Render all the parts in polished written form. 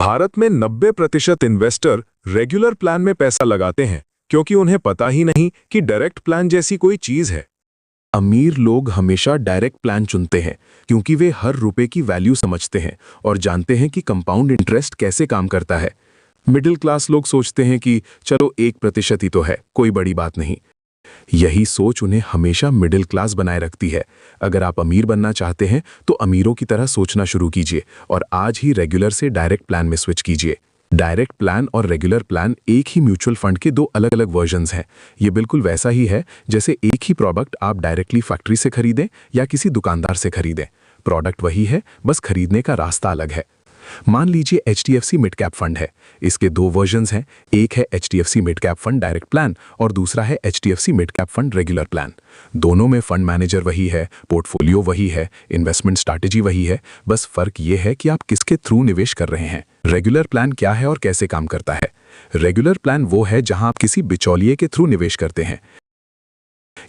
भारत में 90% investor regular plan में पैसा लगाते हैं क्योंकि उन्हें पता ही नहीं कि डायरेक्ट प्लान जैसी कोई चीज है। अमीर लोग हमेशा डायरेक्ट प्लान चुनते हैं क्योंकि वे हर रुपए की वैल्यू समझते हैं और जानते हैं कि कंपाउंड इंटरेस्ट कैसे काम करता है। मिडिल क्लास लोग सोचते हैं कि चलो 1% ही तो है, कोई बड़ी बात नहीं। यही सोच उन्हें हमेशा मिडिल क्लास बनाए रखती है। अगर आप अमीर बनना चाहते हैं तो अमीरों की तरह सोचना शुरू कीजिए और आज ही रेगुलर से डायरेक्ट प्लान में स्विच कीजिए। डायरेक्ट प्लान और रेगुलर प्लान एक ही म्यूचुअल फंड के दो अलग अलग वर्जन्स हैं। ये बिल्कुल वैसा ही है जैसे एक ही प्रोडक्ट आप डायरेक्टली फैक्ट्री से खरीदें या किसी दुकानदार से खरीदें। प्रोडक्ट वही है, बस खरीदने का रास्ता अलग है। मान लीजिए HDFC मिड कैप फंड है। इसके दो वर्जन्स हैं, एक है HDFC mid cap fund direct plan और दूसरा है HDFC mid cap fund regular plan. दोनों में फंड मैनेजर वही है, पोर्टफोलियो वही है, इन्वेस्टमेंट स्ट्रैटेजी वही है, बस फर्क ये है कि आप किसके थ्रू निवेश कर रहे हैं। रेगुलर प्लान क्या है और कैसे काम करता है? रेगुलर प्लान वो है जहां आप किसी बिचौलिए के थ्रू निवेश करते हैं।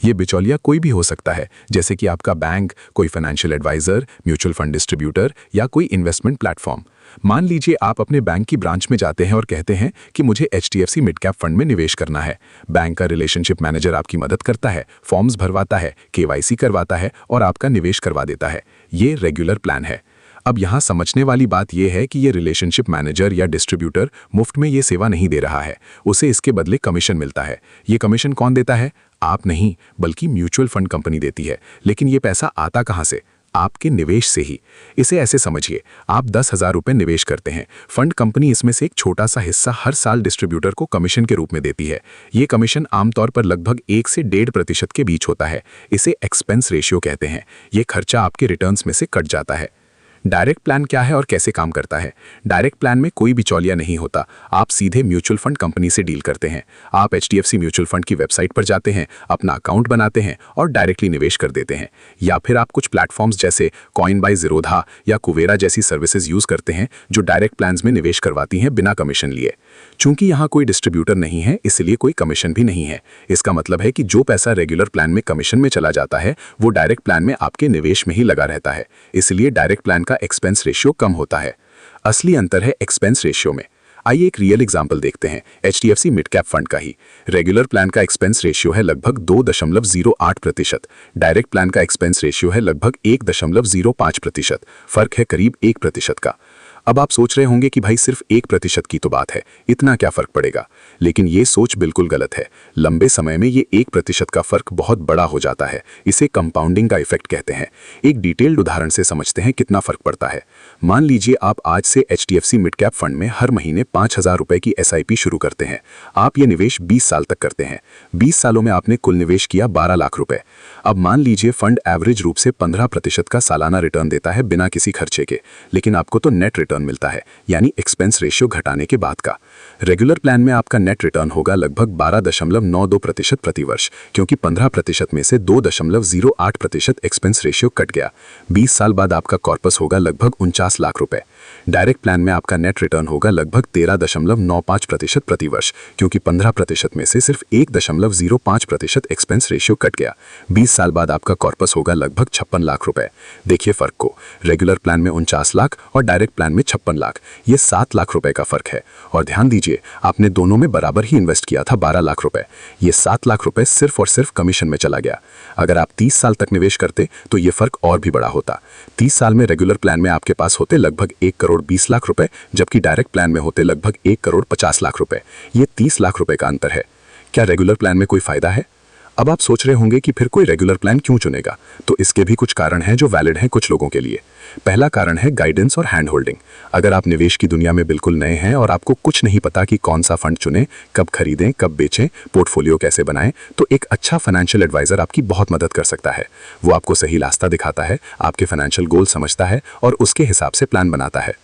ये बिचौलिया कोई भी हो सकता है, जैसे कि आपका बैंक, कोई financial adviser, mutual fund distributor या कोई इन्वेस्टमेंट प्लेटफॉर्म। मान लीजिए आप अपने बैंक की ब्रांच में जाते हैं और कहते हैं कि मुझे HDFC मिड कैप फंड में निवेश करना है। बैंक का रिलेशनशिप मैनेजर आपकी मदद करता है, फॉर्म्स भरवाता है, KYC करवाता है और आपका निवेश करवा देता है। ये रेगुलर प्लान है। अब यहाँ समझने वाली बात यह है कि ये रिलेशनशिप मैनेजर या डिस्ट्रीब्यूटर मुफ्त में ये सेवा नहीं दे रहा है, उसे इसके बदले कमीशन मिलता है। ये कमीशन कौन देता है? आप नहीं, बल्कि म्यूचुअल फंड कंपनी देती है। लेकिन ये पैसा आता कहाँ से? आपके निवेश से ही। इसे ऐसे समझिए, आप 10,000 रुपये निवेश करते हैं, फंड कंपनी इसमें से एक छोटा सा हिस्सा हर साल डिस्ट्रीब्यूटर को कमीशन के रूप में देती है। ये कमीशन आमतौर पर लगभग 1 से 1.5% के बीच होता है। इसे एक्सपेंस रेशियो कहते हैं। ये खर्चा आपके रिटर्न्स में से कट जाता है। डायरेक्ट प्लान क्या है और कैसे काम करता है? डायरेक्ट प्लान में कोई बिचौलिया नहीं होता, आप सीधे म्यूचुअल फंड कंपनी से डील करते हैं। आप HDFC म्यूचुअल फंड की वेबसाइट पर जाते हैं, अपना अकाउंट बनाते हैं और डायरेक्टली निवेश कर देते हैं। या फिर आप कुछ प्लेटफॉर्म्स जैसे कॉइन बाय ज़ीरोधा या कुवेरा जैसी सर्विसेज यूज करते हैं जो डायरेक्ट प्लान्स में निवेश करवाती हैं बिना कमीशन लिए। चूंकि यहाँ कोई डिस्ट्रीब्यूटर नहीं है, इसलिए कोई कमीशन भी नहीं है। इसका मतलब है कि जो पैसा रेगुलर प्लान में कमीशन में चला जाता है वो डायरेक्ट प्लान में आपके निवेश में ही लगा रहता है। इसलिए डायरेक्ट प्लान का एक्सपेंस रेशियो कम होता है। असली अंतर है एक्सपेंस रेशियो में। आइए एक रियल एग्जांपल देखते हैं, HDFC मिड कैप फंड का ही। रेगुलर प्लान का एक्सपेंस रेशियो है लगभग 2.08%। डायरेक्ट प्लान का एक्सपेंस रेशियो है लगभग 1.05%। फर्क है करीब 1% का। अब आप सोच रहे होंगे कि भाई सिर्फ 1% की तो बात है, इतना क्या फर्क पड़ेगा? लेकिन ये सोच बिल्कुल गलत है। लंबे समय में ये 1% का फर्क बहुत बड़ा हो जाता है। इसे कंपाउंडिंग का इफेक्ट कहते हैं। एक डिटेल्ड उदाहरण से समझते हैं कितना फर्क पड़ता है। मान लीजिए आप आज से HDFC मिड कैप फंड में हर महीने 5,000 रुपए की SIP शुरू करते हैं। आप ये निवेश 20 साल तक करते हैं। 20 सालों में आपने कुल निवेश किया 12 लाख रुपए। अब मान लीजिए फंड एवरेज रूप से 15% का सालाना रिटर्न देता है बिना किसी खर्चे के, लेकिन आपको तो नेट रिटर्न मिलता है, यानी एक्सपेंस रेशियो घटाने के बाद का। रेगुलर प्लान में आपका नेट रिटर्न होगा लगभग 12.92% प्रति वर्ष, क्योंकि 15% में से 2.08% एक्सपेंस रेशियो कट गया। 20 साल बाद आपका कॉर्पस होगा लगभग 49 लाख रुपए। डायरेक्ट प्लान में आपका नेट रिटर्न होगा लगभग 13.95% प्रति वर्ष, क्योंकि 15% में से सिर्फ 1.05% एक्सपेंस रेशियो कट गया। 20 साल बाद आपका कॉर्पस होगा लगभग 56 लाख रुपए। देखिए फर्क को, रेगुलर प्लान में 49 लाख और डायरेक्ट प्लान में 56 लाख, ये 7 लाख रुपए का फर्क है। और ध्यान दीजिए, आपने दोनों में बराबर ही इन्वेस्ट किया था 12 लाख रुपए। ये 7 लाख रुपए सिर्फ और सिर्फ कमीशन में चला गया। अगर आप 30 साल तक निवेश करते तो ये फर्क और भी बड़ा होता। 30 साल में रेगुलर प्लान में आपके पास होते लगभग 1,20,00,000 रुपए, जबकि डायरेक्ट प्लान में होते लगभग 1,50,00,000 रुपए। ये 30 लाख रुपए का अंतर है। क्या रेगुलर प्लान में कोई फायदा है? अब आप सोच रहे होंगे कि फिर कोई रेगुलर प्लान क्यों चुनेगा? तो इसके भी कुछ कारण हैं जो वैलिड हैं कुछ लोगों के लिए। पहला कारण है गाइडेंस और हैंड होल्डिंग। अगर आप निवेश की दुनिया में बिल्कुल नए हैं और आपको कुछ नहीं पता कि कौन सा फंड चुनें, कब खरीदें, कब बेचें, पोर्टफोलियो कैसे बनाएं, तो एक अच्छा फाइनेंशियल एडवाइजर आपकी बहुत मदद कर सकता है। वो आपको सही रास्ता दिखाता है, आपके फाइनेंशियल गोल समझता है और उसके हिसाब से प्लान बनाता है।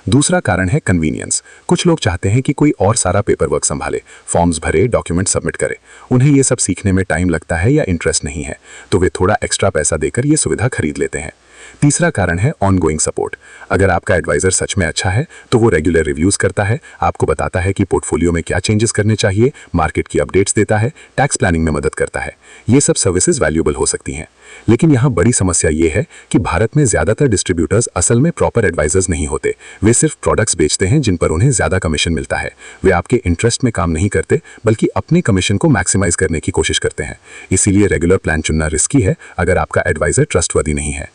दूसरा कारण है कन्वीनियंस। कुछ लोग चाहते हैं कि कोई और सारा पेपर वर्क संभाले, फॉर्म्स भरे, डॉक्यूमेंट सबमिट करे। उन्हें ये सब सीखने में टाइम लगता है या इंटरेस्ट नहीं है, तो वे थोड़ा एक्स्ट्रा पैसा देकर ये सुविधा खरीद लेते हैं। तीसरा कारण है ऑनगोइंग सपोर्ट। अगर आपका एडवाइजर सच में अच्छा है तो वो रेगुलर रिव्यूज करता है, आपको बताता है कि पोर्टफोलियो में क्या चेंजेस करने चाहिए, मार्केट की अपडेट्स देता है, टैक्स प्लानिंग में मदद करता है। ये सब सर्विसेज वैल्यूएबल हो सकती हैं। लेकिन यहाँ बड़ी समस्या ये है कि भारत में ज्यादातर डिस्ट्रीब्यूटर्स असल में प्रॉपर एडवाइजर्स नहीं होते। वे सिर्फ प्रोडक्ट्स बेचते हैं जिन पर उन्हें ज्यादा कमीशन मिलता है। वे आपके इंटरेस्ट में काम नहीं करते बल्कि अपने कमीशन को मैक्सिमाइज करने की कोशिश करते हैं। इसीलिए रेगुलर प्लान चुनना रिस्की है अगर आपका एडवाइजर ट्रस्टवर्दी नहीं है।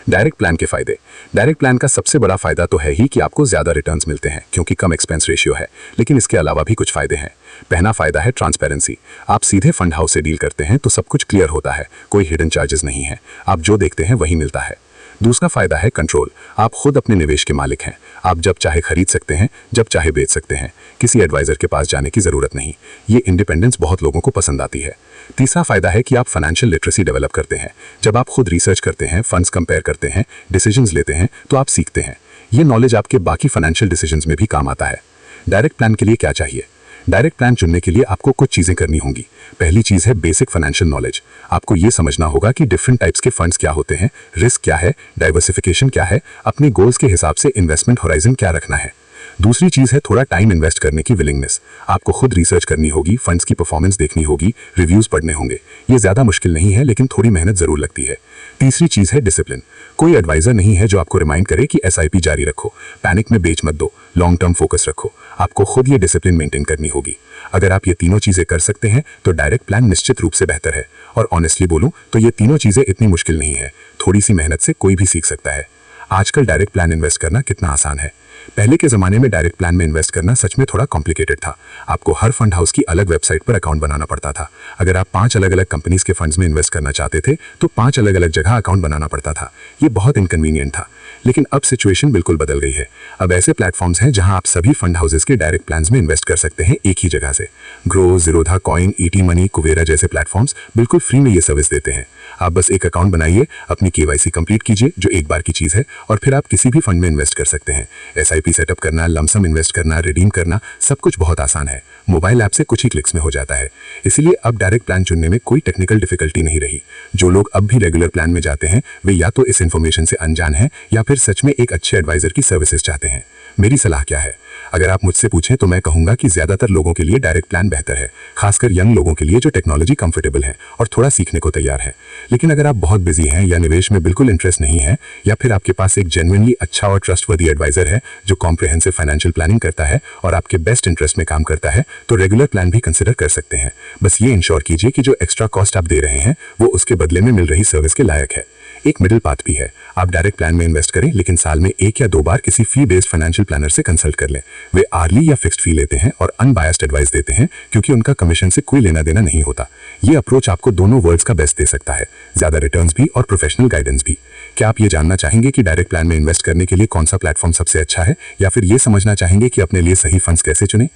डायरेक्ट प्लान के फायदे। डायरेक्ट प्लान का सबसे बड़ा फायदा तो है ही कि आपको ज्यादा रिटर्न्स मिलते हैं क्योंकि कम एक्सपेंस रेशियो है, लेकिन इसके अलावा भी कुछ फायदे हैं। पहला फायदा है ट्रांसपेरेंसी। आप सीधे फंड हाउस से डील करते हैं तो सब कुछ क्लियर होता है, कोई हिडन चार्जेस नहीं है, आप जो देखते हैं वही मिलता है। दूसरा फायदा है कंट्रोल। आप खुद अपने निवेश के मालिक हैं। आप जब चाहे खरीद सकते हैं, जब चाहे बेच सकते हैं। किसी एडवाइजर के पास जाने की जरूरत नहीं। ये इंडिपेंडेंस बहुत लोगों को पसंद आती है। तीसरा फायदा है कि आप फाइनेंशियल लिटरेसी डेवलप करते हैं। जब आप खुद रिसर्च करते हैं, फंड्स कंपेयर करते हैं, डिसीजंस लेते हैं तो आप सीखते हैं। ये नॉलेज आपके बाकी फाइनेंशियल डिसीजंस में भी काम आता है। डायरेक्ट प्लान के लिए क्या चाहिए? डायरेक्ट प्लान चुनने के लिए आपको कुछ चीजें करनी होंगी। पहली चीज है बेसिक फाइनेंशियल नॉलेज। आपको ये समझना होगा कि डिफरेंट टाइप्स के फंड्स क्या होते हैं, रिस्क क्या है, डाइवर्सिफिकेशन क्या है, अपने गोल्स के हिसाब से इन्वेस्टमेंट होराइजन क्या रखना है। दूसरी चीज है थोड़ा टाइम इन्वेस्ट करने की विलिंगनेस। आपको खुद रिसर्च करनी होगी, फंड्स की परफॉर्मेंस देखनी होगी, रिव्यूज पढ़ने होंगे। ये ज्यादा मुश्किल नहीं है लेकिन थोड़ी मेहनत जरूर लगती है। तीसरी चीज है डिसिप्लिन। कोई एडवाइजर नहीं है जो आपको रिमाइंड करे कि एसआईपी जारी रखो, पैनिक में बेच मत दो, लॉन्ग टर्म फोकस रखो। आपको खुद ये डिसिप्लिन मेंटेन करनी होगी। अगर आप ये तीनों चीजें कर सकते हैं तो डायरेक्ट प्लान निश्चित रूप से बेहतर है। और ऑनेस्टली बोलूं तो ये तीनों चीजें इतनी मुश्किल नहीं है। थोड़ी सी मेहनत से कोई भी सीख सकता है। आजकल डायरेक्ट प्लान इन्वेस्ट करना कितना आसान है। पहले के जमाने में डायरेक्ट प्लान में इन्वेस्ट करना सच में थोड़ा कॉम्प्लिकेटेड था। आपको हर फंड हाउस की अलग वेबसाइट पर अकाउंट बनाना पड़ता था। अगर आप 5 अलग अलग कंपनीज के फंड्स में इन्वेस्ट करना चाहते थे तो 5 अलग अलग जगह अकाउंट बनाना पड़ता था। ये बहुत इनकन्वीनियंट था। लेकिन अब सिचुएशन बिल्कुल बदल गई है। अब ऐसे प्लेटफॉर्म्स हैं जहां आप सभी फंड हाउसेस के डायरेक्ट प्लान्स में इन्वेस्ट कर सकते हैं एक ही जगह से। Grow, Zerodha coin, ET money, Kuvera जैसे प्लेटफॉर्म्स बिल्कुल फ्री में ये सर्विस देते हैं। आप बस एक अकाउंट बनाइए, अपनी केवाईसी कंप्लीट कीजिए जो एक बार की चीज है, और फिर आप किसी भी फंड में इन्वेस्ट कर सकते हैं। एसआईपी सेटअप करना, लमसम इन्वेस्ट करना, रिडीम करना, सब कुछ बहुत आसान है। मोबाइल ऐप से कुछ ही क्लिक्स में हो जाता है। इसीलिए अब डायरेक्ट प्लान चुनने में कोई टेक्निकल डिफिकल्टी नहीं रही। जो लोग अब भी रेगुलर प्लान में जाते हैं वे या तो इस इन्फॉर्मेशन से अनजान हैं या फिर सच में एक अच्छे एडवाइजर की सर्विसेज चाहते हैं। मेरी सलाह क्या है? अगर आप मुझसे पूछें तो मैं कहूंगा कि ज्यादातर लोगों के लिए डायरेक्ट प्लान बेहतर है, खासकर यंग लोगों के लिए जो टेक्नोलॉजी कंफर्टेबल है और थोड़ा सीखने को तैयार है। लेकिन अगर आप बहुत बिजी हैं या निवेश में बिल्कुल इंटरेस्ट नहीं है, या फिर आपके पास एक जेन्युइनली अच्छा और ट्रस्टवर्दी एडवाइजर है जो कॉम्प्रिहेंसिव फाइनेंशियल प्लानिंग करता है और आपके बेस्ट इंटरेस्ट में काम करता है, तो रेगुलर प्लान भी कंसिडर कर सकते हैं। बस ये इंश्योर कीजिए कि जो एक्स्ट्रा कॉस्ट आप दे रहे हैं वो उसके बदले में मिल रही सर्विस के लायक है। एक मिडिल पाथ भी है। आप डायरेक्ट प्लान में इन्वेस्ट करें लेकिन साल में 1 या 2 बार किसी फी बेस्ड फाइनेंशियल प्लानर से कंसल्ट कर लें। वे आर्ली या फिक्स्ड फी लेते हैं और अनबायस्ड एडवाइस देते हैं क्योंकि उनका कमीशन से कोई लेना देना नहीं होता। ये अप्रोच आपको दोनों वर्ल्ड्स का बेस्ट दे सकता है, ज्यादा रिटर्न्स भी और प्रोफेशनल गाइडेंस भी। क्या आप ये जानना चाहेंगे कि डायरेक्ट प्लान में इन्वेस्ट करने के लिए कौन सा प्लेटफॉर्म सबसे अच्छा है, या फिर ये समझना चाहेंगे कि अपने लिए सही फंड्स कैसे चुनें?